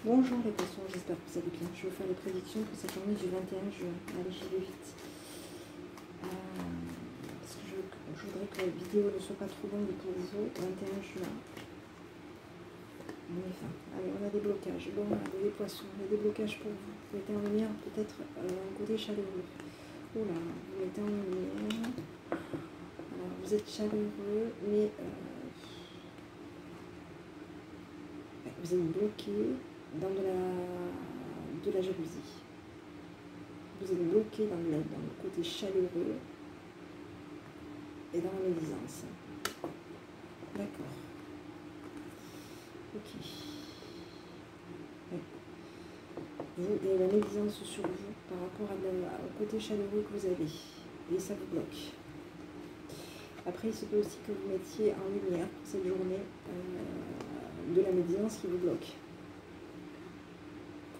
Bonjour les poissons, j'espère que vous allez bien. Je vais vous faire les prédictions pour cette journée du 21 juin. Allez, j'y vais vite. Parce que je voudrais que la vidéo ne soit pas trop longue pour vous. 21 juin. On y va. Allez, on a des blocages. Bon, allez, les poissons, il y a des blocages pour vous. Vous mettez en lumière peut-être un côté chaleureux. Oula, vous mettez en lumière. Alors, vous êtes chaleureux, mais vous êtes bloqué dans de la jalousie. Vous êtes bloqué dans le côté chaleureux et dans la médisance. D'accord. Ok. Ouais. Vous et la médisance sur vous par rapport au côté chaleureux que vous avez. Et ça vous bloque. Après, il se peut aussi que vous mettiez en lumière pour cette journée de la médisance qui vous bloque.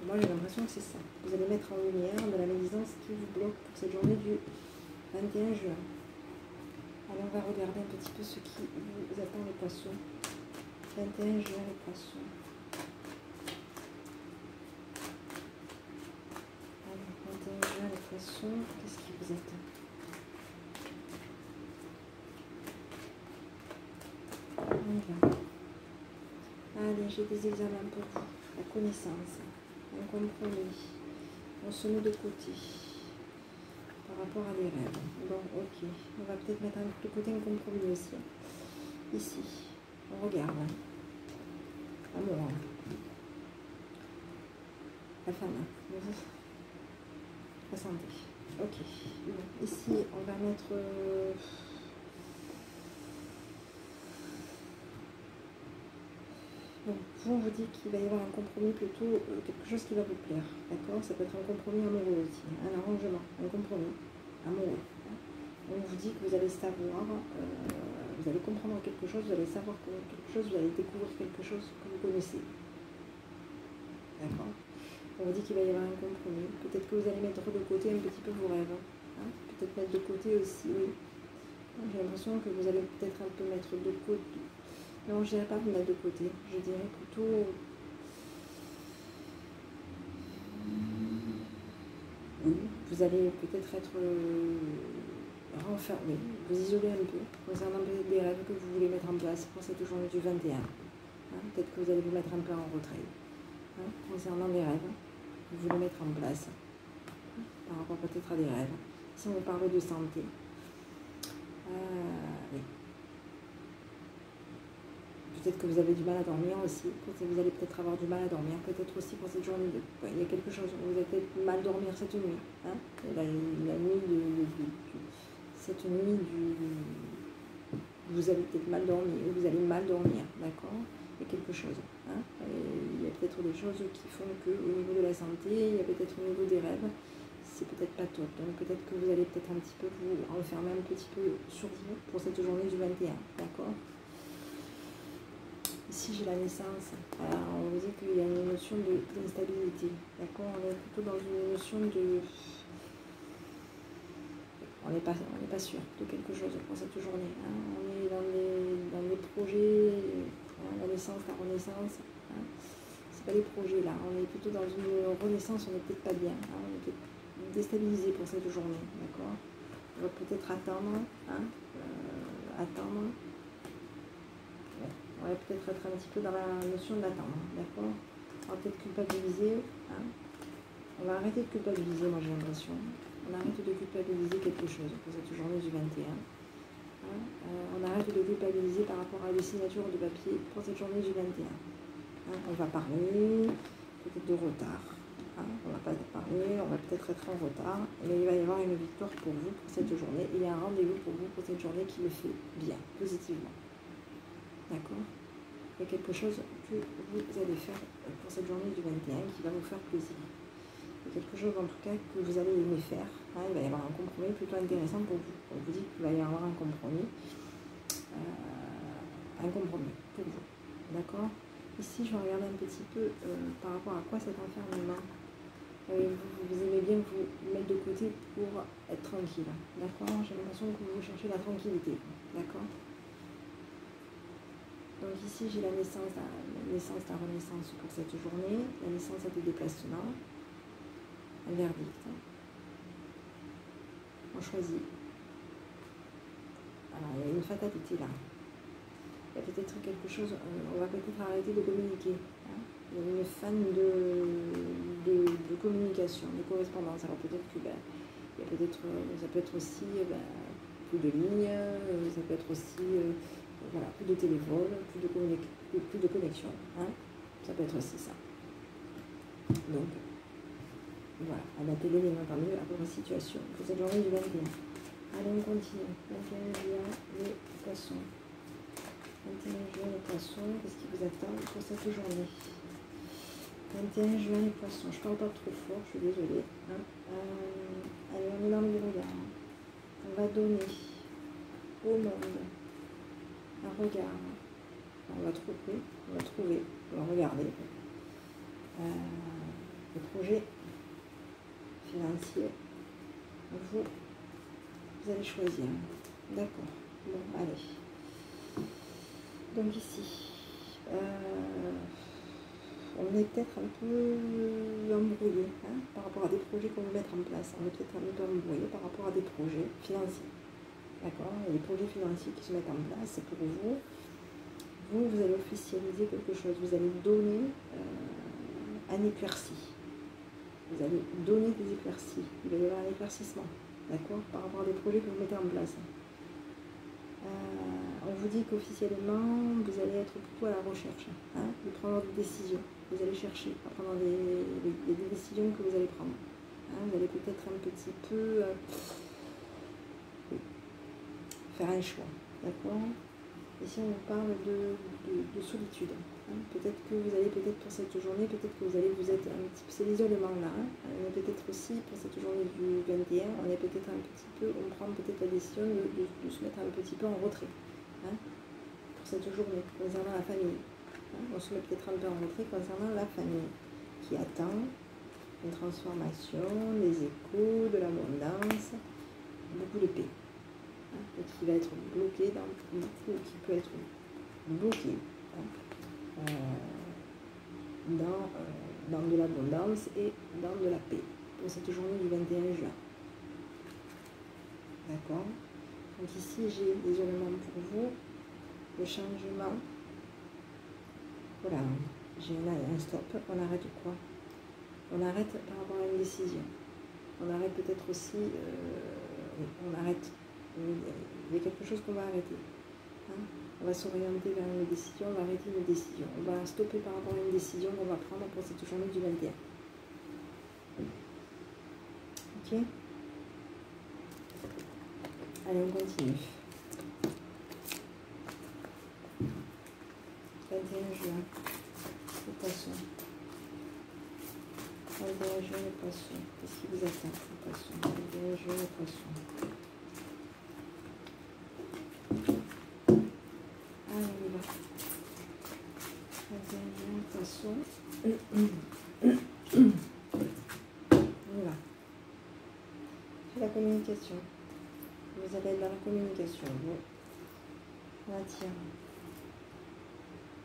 Moi, j'ai l'impression que c'est ça. Vous allez mettre en lumière de la médisance qui vous bloque pour cette journée du 21 juin. Alors, on va regarder un petit peu ce qui vous attend, les poissons. 21 juin, les poissons. Alors, 21 juin, les poissons, qu'est-ce qui vous attend? On y va. Allez, j'ai des examens pour vous. La connaissance. Un compromis, on se met de côté par rapport à des rêves. Bon, ok, on va peut-être mettre de côté un compromis aussi. Ici, on regarde. Amour. La femme. La santé. Ok. Bon, ici, on va mettre... Donc, vous dites qu'il va y avoir un compromis, plutôt quelque chose qui va vous plaire, d'accord? Ça peut être un compromis amoureux aussi, un arrangement, un compromis amoureux. On vous dit que vous allez savoir, vous allez comprendre quelque chose, vous allez savoir quelque chose, vous allez découvrir quelque chose que vous connaissez, d'accord? On vous dit qu'il va y avoir un compromis, peut-être que vous allez mettre de côté un petit peu vos rêves, hein? Peut-être mettre de côté aussi, oui. J'ai l'impression que vous allez peut-être un peu mettre de côté. Non, je ne dirais pas vous mettre de côté, je dirais plutôt vous allez peut-être être renfermé, vous isoler un peu, concernant peut-être des rêves que vous voulez mettre en place pour cette journée du 21. Hein, peut-être que vous allez vous mettre un peu en retrait, hein, concernant des rêves que vous voulez mettre en place, hein, par rapport peut-être à des rêves. Si on parle de santé, oui. Peut-être que vous avez du mal à dormir aussi, vous allez peut-être avoir du mal à dormir, peut-être aussi pour cette journée. Il y a quelque chose, vous allez peut-être mal dormir cette nuit. Hein, la nuit cette nuit vous allez peut-être mal dormir, vous allez mal dormir, d'accord? Il y a quelque chose. Hein, il y a peut-être des choses qui font qu'au niveau de la santé, il y a peut-être au niveau des rêves, c'est peut-être pas top. Donc peut-être que vous allez peut-être un petit peu vous enfermer un petit peu sur vous pour cette journée du 21, d'accord? Ici, j'ai la naissance. Alors, on vous dit qu'il y a une notion d'instabilité. D'accord? On est plutôt dans une notion de... On n'est pas sûr de quelque chose pour cette journée. Hein. On est dans des projets, hein, la naissance, la renaissance. Hein. Ce n'est pas des projets là. On est plutôt dans une renaissance, on n'est peut-être pas bien. Hein. On est peut-être déstabilisé pour cette journée. D'accord? On va peut-être attendre. Hein. Attendre. On va peut-être être un petit peu dans la notion d'attendre, d'accord? On va peut-être culpabiliser, hein? On va arrêter de culpabiliser, moi j'ai l'impression. On arrête de culpabiliser quelque chose pour cette journée du 21. Hein? On arrête de culpabiliser par rapport à des signatures de papier pour cette journée du 21. Hein? On va parler peut-être de retard. Hein? On va pas parler, on va peut-être être en retard. Mais il va y avoir une victoire pour vous pour cette journée. Et il y a un rendez-vous pour vous pour cette journée qui le fait bien, positivement. D'accord? Il y a quelque chose que vous allez faire pour cette journée du 21 qui va vous faire plaisir. Il y a quelque chose en tout cas que vous allez aimer faire. Hein, il va y avoir un compromis plutôt intéressant pour vous. On vous dit qu'il va y avoir un compromis. Pour vous. D'accord? Ici, je vais regarder un petit peu par rapport à quoi cet enfermement. Vous aimez bien vous mettre de côté pour être tranquille. D'accord? J'ai l'impression que vous cherchez la tranquillité. D'accord? Donc ici, j'ai la naissance, la renaissance pour cette journée, la naissance à des déplacements, un verdict. On choisit. Alors, il y a une fatalité là. Il y a peut-être quelque chose, on va peut-être arrêter de communiquer. Hein. Il y a une fan de communication, de correspondance. Alors peut-être que il y a peut-être, ça peut être aussi plus de lignes, ça peut être aussi voilà, plus de téléphone, plus de connexion. Hein. Ça peut être aussi ça. Donc voilà, à la télé, bien entendu, à peu près situation. Pour cette journée du 21. Allez, on continue. 21 juin, les poissons. 21 juin, les poissons, qu'est-ce qui vous attend pour cette journée? 21 juin, les poissons, je parle pas trop fort, je suis désolée. Hein. Allez, on est dans le regard. On va donner au monde un regard. On va trouver, on va regarder le projet financier. Vous allez choisir. D'accord. Bon, allez. Donc ici, on est peut-être un peu embrouillé hein, par rapport à des projets qu'on veut mettre en place. On est peut-être un peu embrouillé par rapport à des projets financiers. D'accord? Il y a des projets financiers qui se mettent en place. C'est pour vous. Vous allez officialiser quelque chose. Vous allez donner un éclairci. Vous allez donner des éclaircies. Il va y avoir un éclaircissement. D'accord? Par rapport à des projets que vous mettez en place. On vous dit qu'officiellement, vous allez être plutôt à la recherche hein, de prendre des décisions. Vous allez chercher à prendre des décisions que vous allez prendre. Hein, vous allez peut-être un petit peu faire un choix. D'accord? Ici, on vous parle de solitude. Hein. Peut-être que vous allez, pour cette journée, peut-être que vous allez vous être un petit peu, c'est l'isolement là. Hein. Mais peut-être aussi, pour cette journée du 21, on est peut-être un petit peu, on prend peut-être la décision de se mettre un petit peu en retrait. Hein, pour cette journée, concernant la famille. Hein, on se met peut-être un peu en retrait concernant la famille, qui attend une transformation, des échos, de l'abondance, beaucoup de paix. Hein, et qui va être bloqué qui peut être bloqué hein, dans de l'abondance et dans de la paix, pour cette journée du 21 juin. D'accord? Donc ici, j'ai des éléments pour vous. Le changement. Voilà, j'ai un stop. On arrête quoi? On arrête par rapport à une décision. On arrête peut-être aussi... on arrête. Il y a quelque chose qu'on va arrêter. Hein, on va s'orienter vers une décision, on va arrêter une décision. On va stopper par rapport à une décision qu'on va prendre pour cette journée du 21. Ok? Allez, on continue. 21 juin, les poissons. 21 juin, les poissons. Qu'est-ce qui vous attend, les poissons? 21 juin, les poissons. Allez, on y va. 21 juin, les poissons. On y va. C'est la communication. Vous allez être dans la communication. Vous. On attire.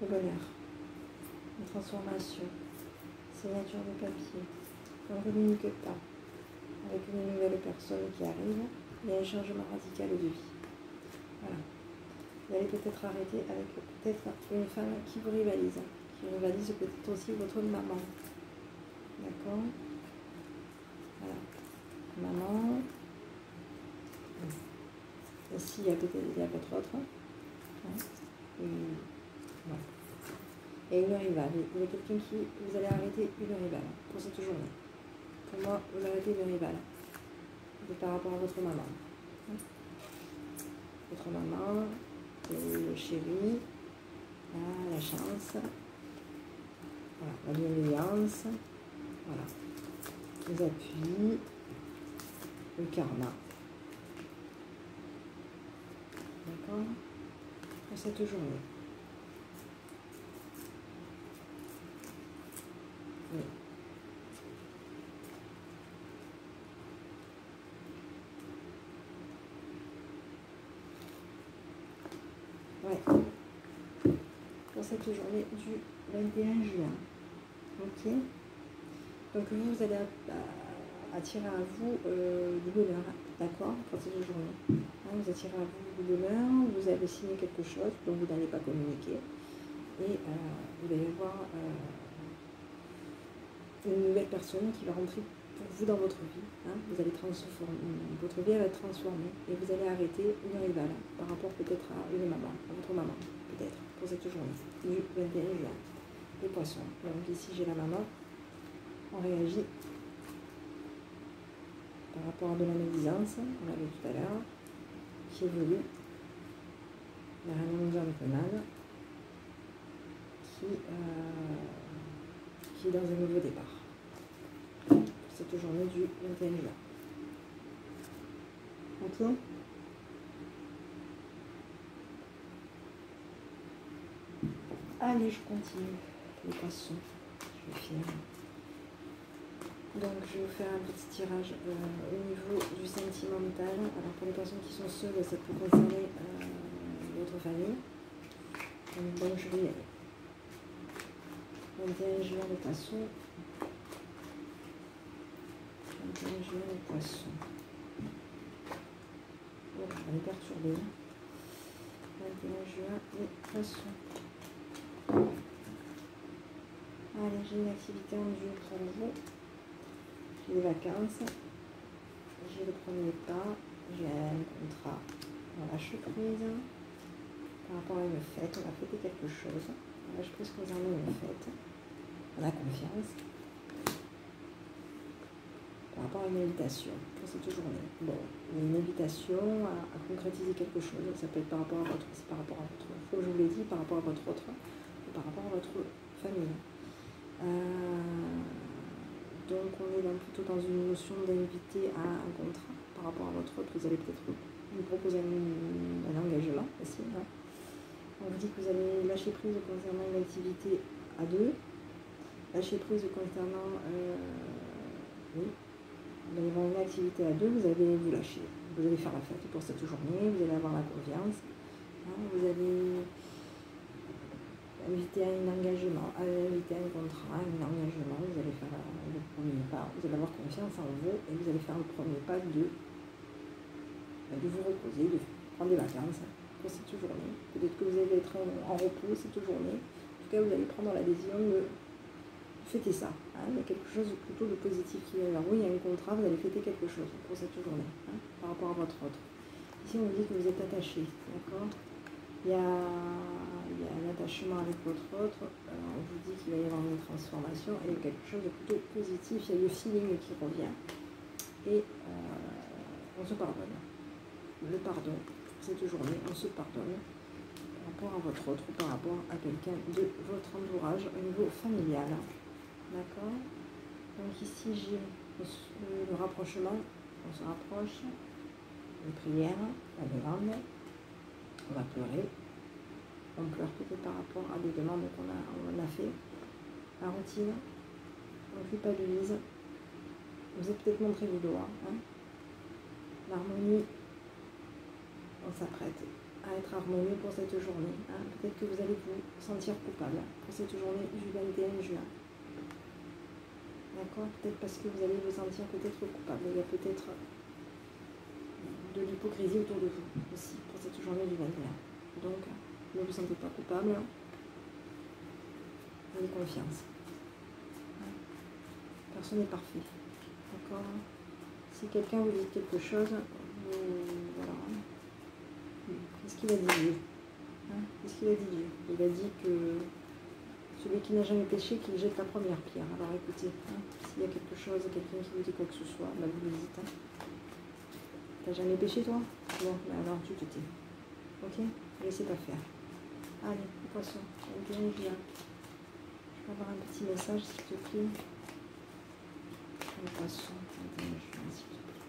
Le bonheur, une transformation, signature de papier. On ne communique pas avec une nouvelle personne qui arrive. Il y a un changement radical de vie. Voilà. Vous allez peut-être arrêter avec peut-être une femme qui vous rivalise. Qui rivalise peut-être aussi votre maman. D'accord? Voilà. Maman. Ici, il y a peut-être votre autre. Hein? Voilà. Et une rivale. Il y a quelqu'un qui... Vous allez arrêter une rivale pour cette journée. Pour moi, vous arrêtez une rivale. C'est par rapport à votre maman. Votre maman, le chéri, la chance, voilà, la bienveillance, voilà, les appuis, le karma. D'accord? Pour cette journée. Oui. Ouais. cette journée du 21 juin. Ok. Donc vous allez attirer à vous du bonheur, d'accord, pour cette journée. Hein, vous attirez à vous du bonheur, vous avez signé quelque chose dont vous n'allez pas communiquer. Et vous allez voir une nouvelle personne qui va rentrer pour vous dans votre vie. Hein. Vous allez transformer, votre vie va être transformée et vous allez arrêter une rivale par rapport peut-être à une maman, à votre maman, peut-être, pour cette journée du 21 juin. Les poissons. Donc ici j'ai la maman, on réagit par rapport à de la médisance, on l'a vu tout à l'heure, qui évolue vers un homme gentleman qui est dans un nouveau départ. Cette journée du 21 juin. Ok. Allez, je continue. Les poissons. Je vais finir. Donc, je vais vous faire un petit tirage au niveau du sentimental. Alors, pour les personnes qui sont seules, ça peut concerner votre famille. Donc, je vais y aller. 21 juin, les poissons. 21 juin, les poissons. Oh, je vais les perturber. 21 juin, les poissons. Allez, j'ai une activité en vue pour vous. J'ai des vacances. J'ai le premier pas. J'ai un contrat. On lâche prise. Par rapport à une fête, on va fêter quelque chose. On lâche prise concernant une fête. On a confiance. Par rapport à une invitation pour cette journée. Bon, une invitation à concrétiser quelque chose. Ça peut être par rapport à votre, comme je vous l'ai dit, par rapport à votre autre, ou par rapport à votre famille. Donc on est plutôt dans une notion d'inviter à un contrat par rapport à votre autre. Vous allez peut-être lui proposer un engagement aussi. Hein. On vous dit que vous allez lâcher prise concernant une activité à deux. Lâcher prise concernant... oui. Vous allez avoir une activité à deux, vous allez vous lâcher. Vous allez faire la fête pour cette journée, vous allez avoir la confiance. Hein, vous allez inviter à un engagement, à inviter à un contrat, un engagement. Vous allez faire le premier pas, vous allez avoir confiance en vous et vous allez faire le premier pas de vous reposer, de prendre des vacances pour cette journée. Peut-être que vous allez être en repos cette journée. En tout cas, vous allez prendre la décision de fêter ça. Hein. Il y a quelque chose plutôt de positif qui est là. Oui, il y a un contrat, vous allez fêter quelque chose pour cette journée, hein, par rapport à votre autre. Ici, on vous dit que vous êtes attaché, d'accord. Il y a un attachement avec votre autre. On vous dit qu'il va y avoir une transformation et quelque chose de plutôt positif. Il y a le feeling qui revient. Et on se pardonne. Le pardon, cette journée, on se pardonne par rapport à votre autre, par rapport à quelqu'un de votre entourage au niveau familial. D'accord. Donc ici, j'ai le rapprochement. On se rapproche. Les prières, la demande. On va pleurer. On pleure peut-être par rapport à des demandes qu'on a fait. La routine. On culpabilise. Vous êtes peut-être montré du doigt. Hein. L'harmonie. On s'apprête à être harmonieux pour cette journée. Hein. Peut-être que vous allez vous sentir coupable pour cette journée du 21 juin. D'accord. Peut-être parce que vous allez vous sentir peut-être coupable. Il y a peut-être de l'hypocrisie autour de vous aussi pour cette journée du 21. Donc, ne vous sentez pas coupable. Ayez confiance. Personne n'est parfait. D'accord. Si quelqu'un vous dit quelque chose, voilà. Qu'est-ce qu'il a dit Dieu? Qu'est-ce qu'il a dit Dieu? Il a dit que celui qui n'a jamais péché, qu'il jette la première pierre. Alors écoutez, s'il y a quelque chose, quelqu'un qui vous dit quoi que ce soit, bah vous le dites. T'as jamais péché toi? Bon, bah alors tu te tais. Ok? Laissez pas faire. Allez, les poissons, 21 juin. Je peux avoir un petit message s'il te plaît. Les poissons, 21 juin, s'il te plaît.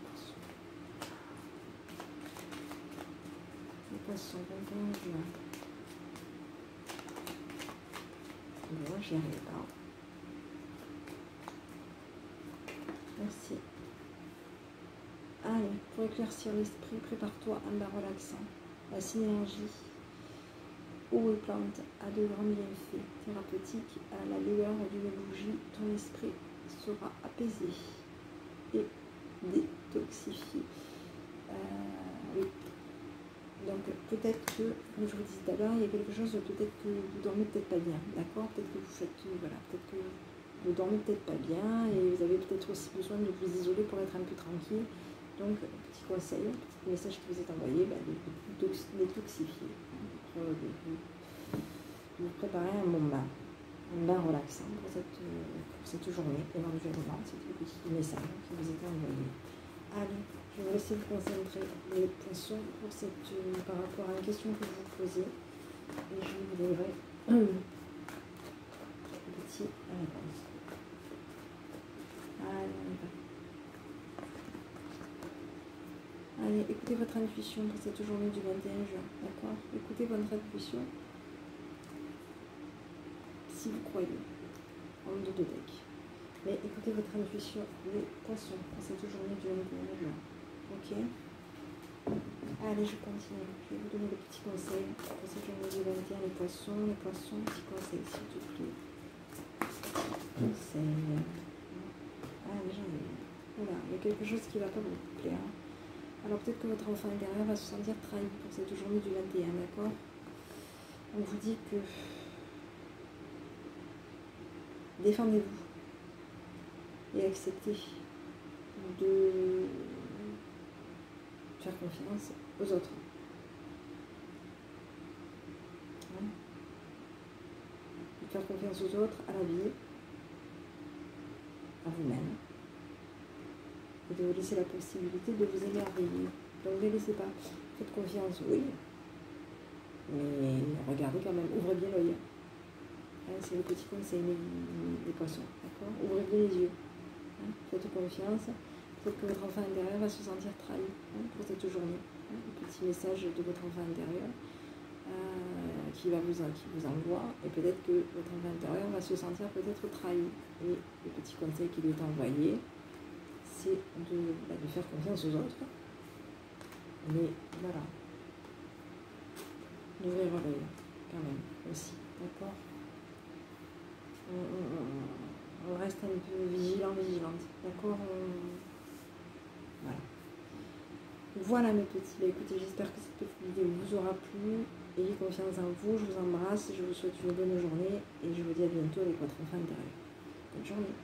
Les poissons, 21 juin. Bon, j'y arrive pas. Merci. Allez, pour éclaircir l'esprit, prépare-toi à un bain relaxant. La synergie eau et plante a de grands bienfaits thérapeutiques. À la lueur d'une bougie, ton esprit sera apaisé et détoxifié. Oui. Donc peut-être que, comme je vous disais tout à l'heure, il y a quelque chose, peut-être que vous dormez peut-être pas bien, d'accord? Peut-être que vous faites, voilà, peut-être que vous dormez peut-être pas bien et vous avez peut-être aussi besoin de vous isoler pour être un peu tranquille. Donc, petit conseil, petit message qui vous est envoyé, de détoxifier, de vous préparer un bon bain relaxant pour cette journée, éventuellement, c'est le petit message qui vous est envoyé. Allez, je vais vous laisser vous concentrer les poissons pour par rapport à une question que vous posez. Et je vous donnerai un petit réponse. Allez, on y va. Allez, écoutez votre intuition pour cette journée du 21 juin. D'accord? Écoutez votre intuition. Si vous croyez en deux de deck. Mais écoutez votre intuition, les poissons, pour cette journée du 21 juin. Ok? Allez, je continue. Je vais vous donner des petits conseils pour cette journée du 21. Les poissons, petits conseils, s'il te plaît. Conseils. Allez, j'en ai. Voilà, il y a quelque chose qui ne va pas vous plaire. Alors peut-être que votre enfant intérieur va se sentir trahi pour cette journée du 21, d'accord? On vous dit que défendez-vous et acceptez de faire confiance aux autres. Hein? De faire confiance aux autres, à la vie, à vous-même. Et de vous laisser la possibilité de vous émerveiller. Donc ne les laissez pas. Faites confiance, oui. Mais regardez quand même, ouvrez bien l'œil. Hein, c'est le petit conseil des poissons. D'accord? Ouvrez bien les yeux. Hein, faites confiance. Peut-être que votre enfant intérieur va se sentir trahi, hein, pour cette journée. Hein, le petit message de votre enfant intérieur qui vous envoie. Et peut-être que votre enfant intérieur va se sentir peut-être trahi. Et le petit conseil qui lui est envoyé, c'est de faire confiance aux autres. Mais voilà. D'ouvrir l'œil, quand même, aussi. D'accord? On reste un peu vigilante. D'accord? Voilà. Voilà mes petits. Écoutez, j'espère que cette petite vidéo vous aura plu. Ayez confiance en vous. Je vous embrasse. Je vous souhaite une bonne journée. Et je vous dis à bientôt avec votre enfant intérieur. Bonne journée.